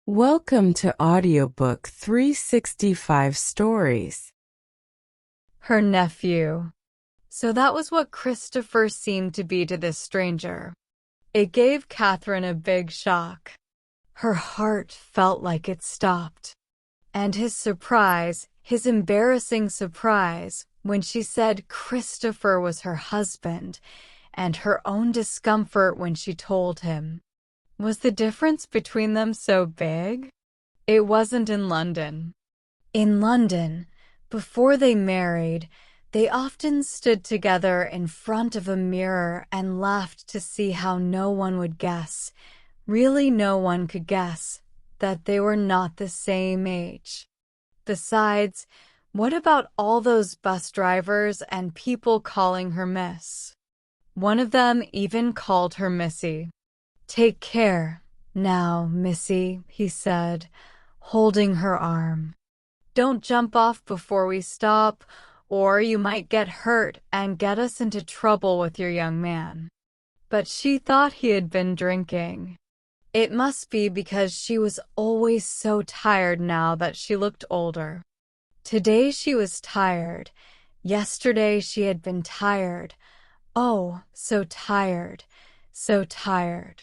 Welcome to Audiobook 365 Stories. Her nephew. So that was what Christopher seemed to be to this stranger. It gave Catherine a big shock. Her heart felt like it stopped. And his embarrassing surprise, when she said Christopher was her husband, and her own discomfort when she told him. Was the difference between them so big? It wasn't in London. In London, before they married, they often stood together in front of a mirror and laughed to see how no one would guess, really no one could guess, that they were not the same age. Besides, what about all those bus drivers and people calling her Miss? One of them even called her Missy. "Take care, now, Missy," he said, holding her arm. "Don't jump off before we stop, or you might get hurt and get us into trouble with your young man." But she thought he had been drinking. It must be because she was always so tired now that she looked older. Today she was tired. Yesterday she had been tired. Oh, so tired, so tired.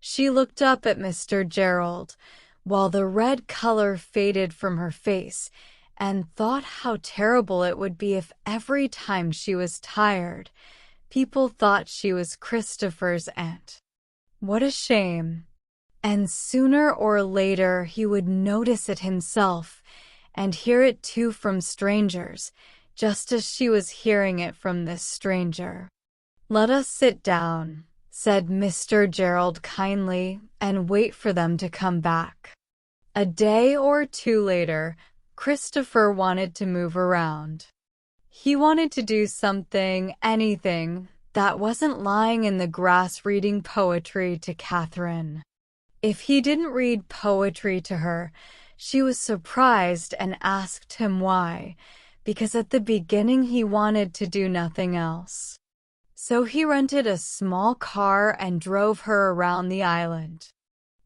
She looked up at Mr. Gerald, while the red color faded from her face, and thought how terrible it would be if every time she was tired, people thought she was Christopher's aunt. What a shame. And sooner or later he would notice it himself, and hear it too from strangers, just as she was hearing it from this stranger. "Let us sit down," said Mr. Gerald kindly, "and wait for them to come back." A day or two later, Christopher wanted to move around. He wanted to do something, anything, that wasn't lying in the grass reading poetry to Catherine. If he didn't read poetry to her, she was surprised and asked him why, because at the beginning he wanted to do nothing else. So he rented a small car and drove her around the island.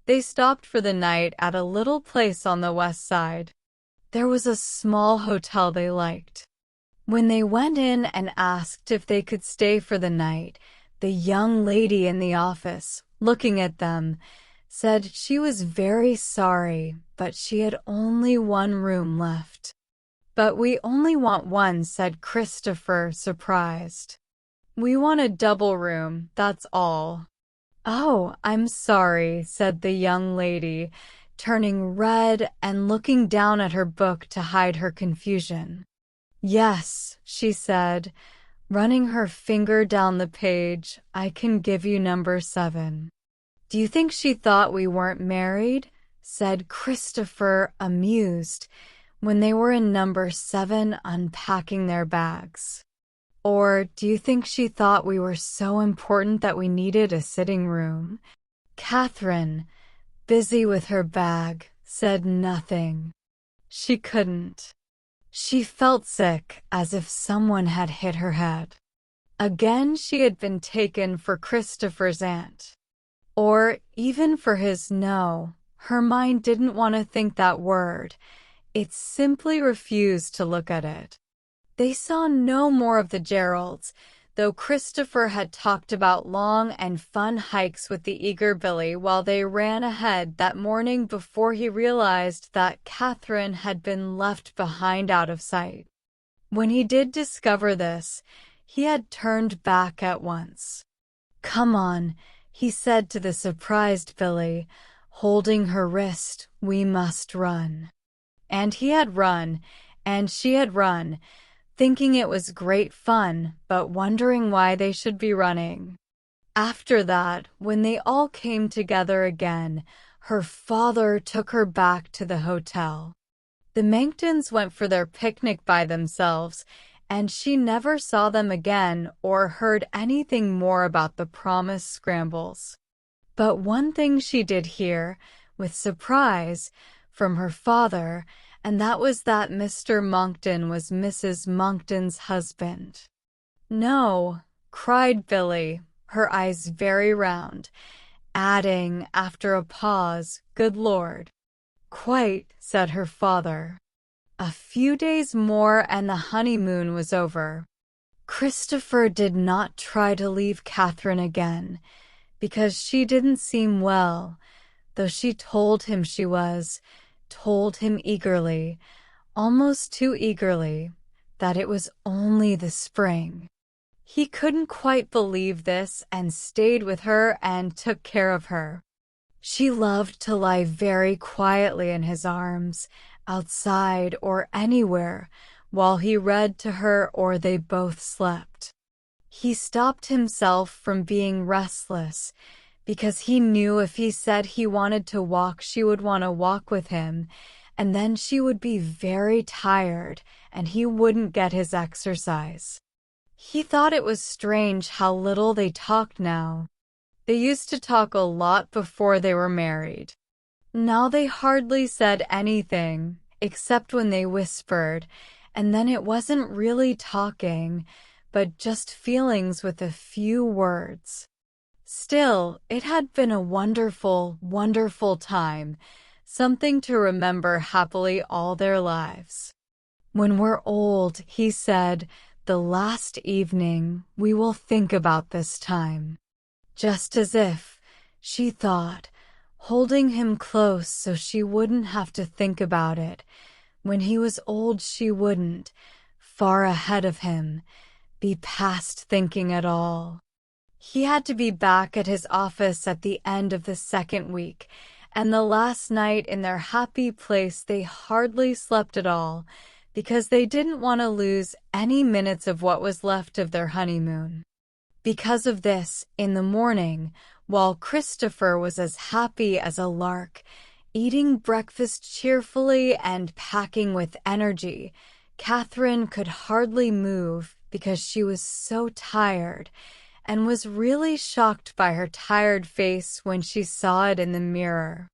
They stopped for the night at a little place on the west side. There was a small hotel they liked. When they went in and asked if they could stay for the night, the young lady in the office, looking at them, said she was very sorry, but she had only one room left. "But we only want one," said Christopher, surprised. "We want a double room, that's all." "Oh, I'm sorry," said the young lady, turning red and looking down at her book to hide her confusion. "Yes," she said, running her finger down the page, "I can give you number 7. "Do you think she thought we weren't married?" said Christopher, amused, when they were in number 7 unpacking their bags. "Or do you think she thought we were so important that we needed a sitting room?" Catherine, busy with her bag, said nothing. She couldn't. She felt sick, as if someone had hit her head. Again she had been taken for Christopher's aunt. Or even for his no, her mind didn't want to think that word. It simply refused to look at it. They saw no more of the Geralds, though Christopher had talked about long and fun hikes with the eager Billy while they ran ahead that morning before he realized that Catherine had been left behind out of sight. When he did discover this, he had turned back at once. "Come on," he said to the surprised Billy, holding her wrist, "we must run." And he had run, and she had run, thinking it was great fun, but wondering why they should be running. After that, when they all came together again, her father took her back to the hotel. The Monktons went for their picnic by themselves, and she never saw them again or heard anything more about the promised scrambles. But one thing she did hear, with surprise, from her father, and that was that Mr. Monckton was Mrs. Monckton's husband. "No," cried Billy, her eyes very round, adding, after a pause, "Good Lord." "Quite," said her father. A few days more and the honeymoon was over. Christopher did not try to leave Catherine again, because she didn't seem well, though she told him she was, told him eagerly, almost too eagerly, that it was only the spring. He couldn't quite believe this and stayed with her and took care of her. She loved to lie very quietly in his arms, outside or anywhere, while he read to her or they both slept. He stopped himself from being restless, because he knew if he said he wanted to walk, she would want to walk with him, and then she would be very tired and he wouldn't get his exercise. He thought it was strange how little they talked now. They used to talk a lot before they were married. Now they hardly said anything, except when they whispered, and then it wasn't really talking, but just feelings with a few words. Still, it had been a wonderful, wonderful time, something to remember happily all their lives. "When we're old," he said, "the last evening, we will think about this time." Just as if, she thought, holding him close so she wouldn't have to think about it. When he was old, she wouldn't, far ahead of him, be past thinking at all. He had to be back at his office at the end of the second week, and the last night in their happy place they hardly slept at all, because they didn't want to lose any minutes of what was left of their honeymoon. Because of this, in the morning, while Christopher was as happy as a lark, eating breakfast cheerfully and packing with energy, Catherine could hardly move because she was so tired, and was really shocked by her tired face when she saw it in the mirror.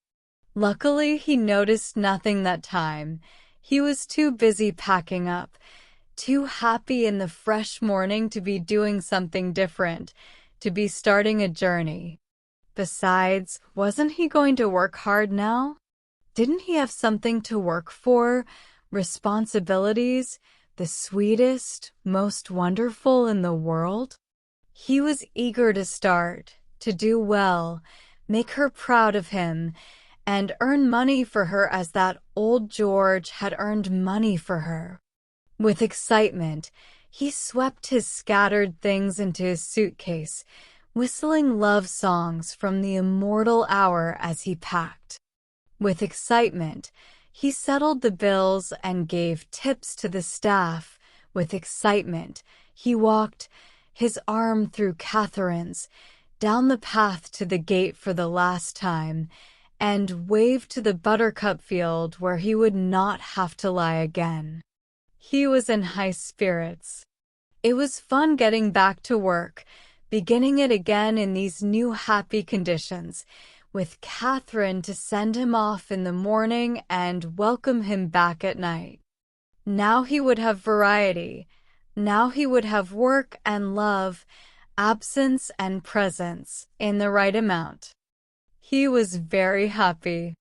Luckily, he noticed nothing that time. He was too busy packing up, too happy in the fresh morning to be doing something different, to be starting a journey. Besides, wasn't he going to work hard now? Didn't he have something to work for? Responsibilities, the sweetest, most wonderful in the world? He was eager to start, to do well, make her proud of him, and earn money for her as that old George had earned money for her. With excitement, he swept his scattered things into his suitcase, whistling love songs from the immortal hour as he packed. With excitement, he settled the bills and gave tips to the staff. With excitement, he walked, his arm through Catherine's, down the path to the gate for the last time, and waved to the buttercup field where he would not have to lie again. He was in high spirits. It was fun getting back to work, beginning it again in these new happy conditions, with Catherine to send him off in the morning and welcome him back at night. Now he would have variety. Now he would have work and love, absence and presence, in the right amount. He was very happy.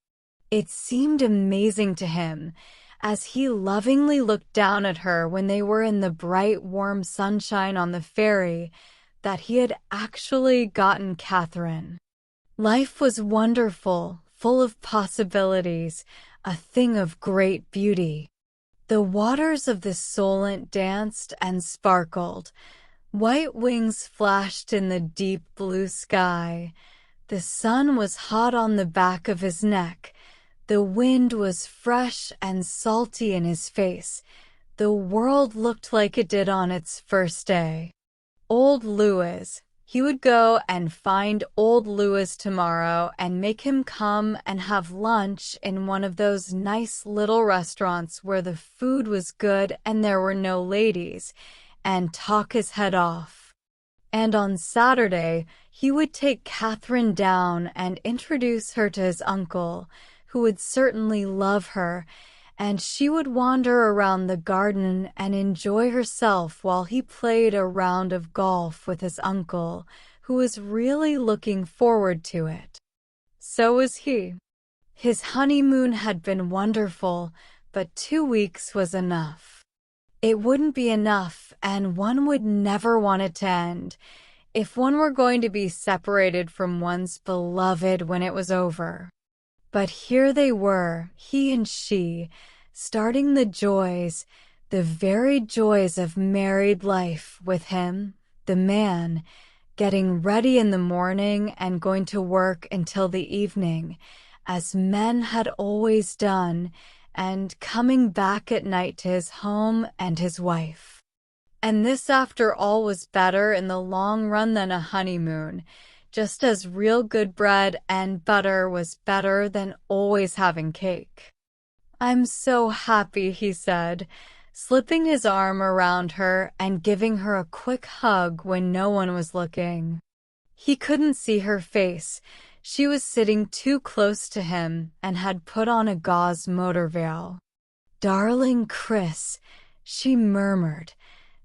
It seemed amazing to him, as he lovingly looked down at her when they were in the bright, warm sunshine on the ferry, that he had actually gotten Catherine. Life was wonderful, full of possibilities, a thing of great beauty. The waters of the Solent danced and sparkled. White wings flashed in the deep blue sky. The sun was hot on the back of his neck. The wind was fresh and salty in his face. The world looked like it did on its first day. Old Louis. He would go and find old Louis tomorrow and make him come and have lunch in one of those nice little restaurants where the food was good and there were no ladies, and talk his head off. And on Saturday, he would take Catherine down and introduce her to his uncle, who would certainly love her, and she would wander around the garden and enjoy herself while he played a round of golf with his uncle, who was really looking forward to it. So was he. His honeymoon had been wonderful, but 2 weeks was enough. It wouldn't be enough, and one would never want it to end if one were going to be separated from one's beloved when it was over. But here they were, he and she, starting the very joys of married life with him, the man, getting ready in the morning and going to work until the evening, as men had always done, and coming back at night to his home and his wife. And this, after all, was better in the long run than a honeymoon, just as real good bread and butter was better than always having cake. "I'm so happy," he said, slipping his arm around her and giving her a quick hug when no one was looking. He couldn't see her face. She was sitting too close to him and had put on a gauze motor veil. "Darling Chris," she murmured,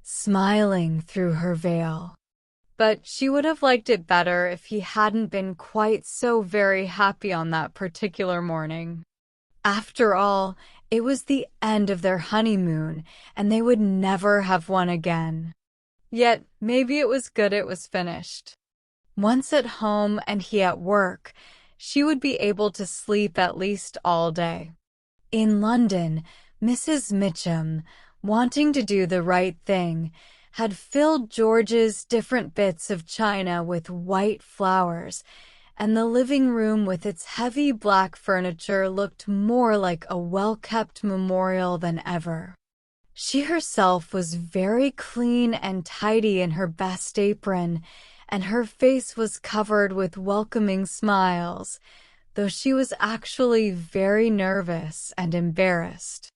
smiling through her veil. But she would have liked it better if he hadn't been quite so very happy on that particular morning. After all, it was the end of their honeymoon, and they would never have one again. Yet, maybe it was good it was finished. Once at home and he at work, she would be able to sleep at least all day. In London, Mrs. Mitchum, wanting to do the right thing, had filled George's different bits of china with white flowers, and the living room with its heavy black furniture looked more like a well-kept memorial than ever. She herself was very clean and tidy in her best apron, and her face was covered with welcoming smiles, though she was actually very nervous and embarrassed.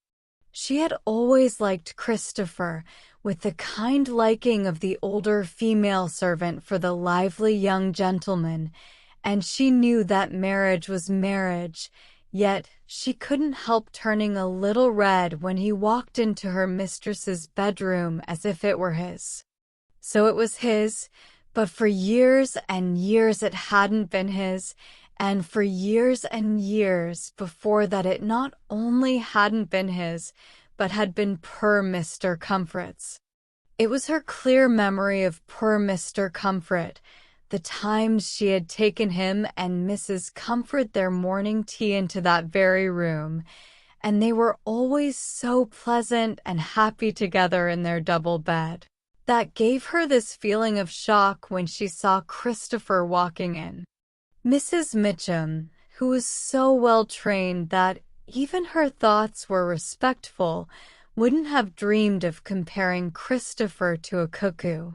She had always liked Christopher, with the kind liking of the older female servant for the lively young gentleman, and she knew that marriage was marriage, yet she couldn't help turning a little red when he walked into her mistress's bedroom as if it were his. So it was his, but for years and years it hadn't been his, and for years and years before that it not only hadn't been his, but had been poor Mr. Comfort's. It was her clear memory of poor Mr. Comfort, the times she had taken him and Mrs. Comfort their morning tea into that very room, and they were always so pleasant and happy together in their double bed. That gave her this feeling of shock when she saw Christopher walking in. Mrs. Mitchum, who was so well trained that even her thoughts were respectful, wouldn't have dreamed of comparing Christopher to a cuckoo.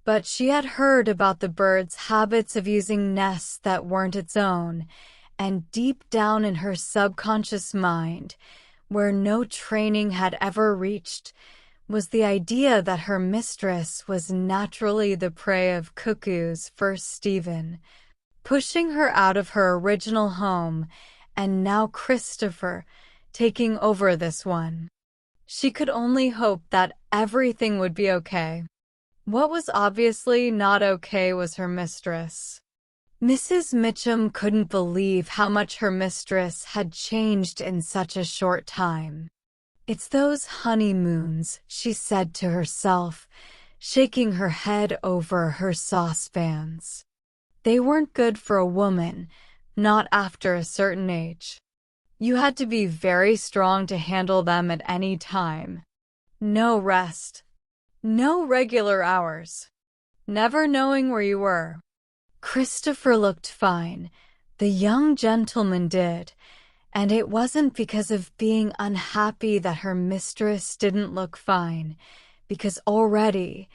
But she had heard about the bird's habits of using nests that weren't its own, and deep down in her subconscious mind, where no training had ever reached, was the idea that her mistress was naturally the prey of cuckoos for Stephen, pushing her out of her original home, and now Christopher taking over this one. She could only hope that everything would be okay. What was obviously not okay was her mistress. Mrs. Mitchum couldn't believe how much her mistress had changed in such a short time. "It's those honeymoons," she said to herself, shaking her head over her saucepans. "They weren't good for a woman, not after a certain age. You had to be very strong to handle them at any time. No rest. No regular hours. Never knowing where you were." Christopher looked fine. The young gentleman did. And it wasn't because of being unhappy that her mistress didn't look fine, because already,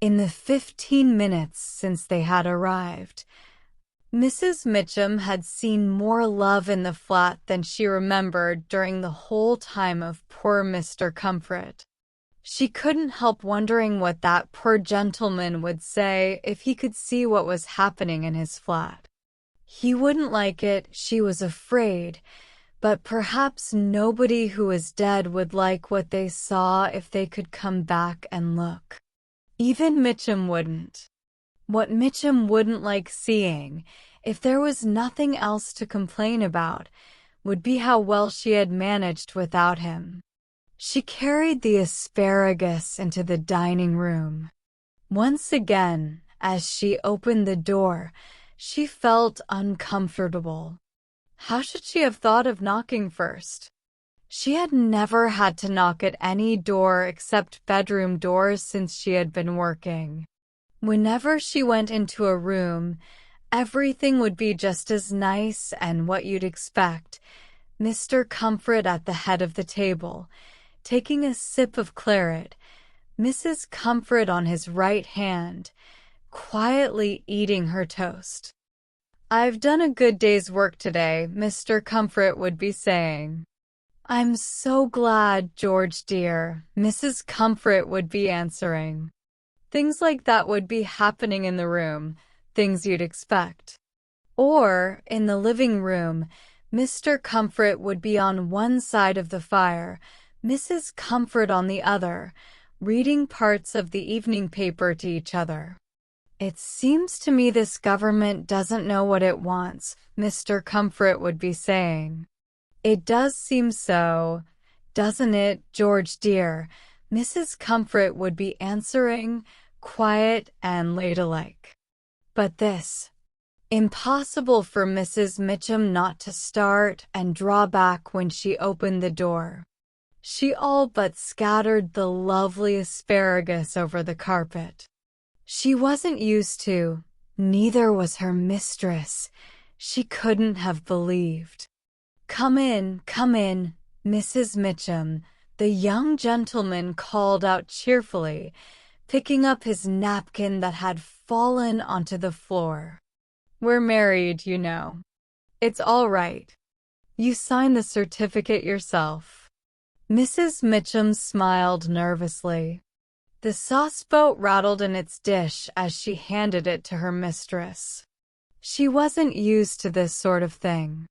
in the 15 minutes since they had arrived, Mrs. Mitchum had seen more love in the flat than she remembered during the whole time of poor Mr. Comfort. She couldn't help wondering what that poor gentleman would say if he could see what was happening in his flat. He wouldn't like it, she was afraid, but perhaps nobody who was dead would like what they saw if they could come back and look. Even Mitchum wouldn't. What Mitchum wouldn't like seeing, if there was nothing else to complain about, would be how well she had managed without him. She carried the asparagus into the dining room. Once again, as she opened the door, she felt uncomfortable. How should she have thought of knocking first? She had never had to knock at any door except bedroom doors since she had been working. Whenever she went into a room, everything would be just as nice and what you'd expect. Mr. Comfort at the head of the table, taking a sip of claret, Mrs. Comfort on his right hand, quietly eating her toast. "I've done a good day's work today," Mr. Comfort would be saying. "I'm so glad, George dear," Mrs. Comfort would be answering. Things like that would be happening in the room, things you'd expect. Or, in the living room, Mr. Comfort would be on one side of the fire, Mrs. Comfort on the other, reading parts of the evening paper to each other. "It seems to me this government doesn't know what it wants," Mr. Comfort would be saying. "It does seem so, doesn't it, George dear?" Mrs. Comfort would be answering, quiet and ladylike. But this, impossible for Mrs. Mitchum not to start and draw back when she opened the door. She all but scattered the lovely asparagus over the carpet. She wasn't used to, neither was her mistress. She couldn't have believed. Come in, Mrs. Mitchum," the young gentleman called out cheerfully, picking up his napkin that had fallen onto the floor. "We're married, you know. It's all right. You signed the certificate yourself." Mrs. Mitchum smiled nervously. The sauceboat rattled in its dish as she handed it to her mistress. She wasn't used to this sort of thing.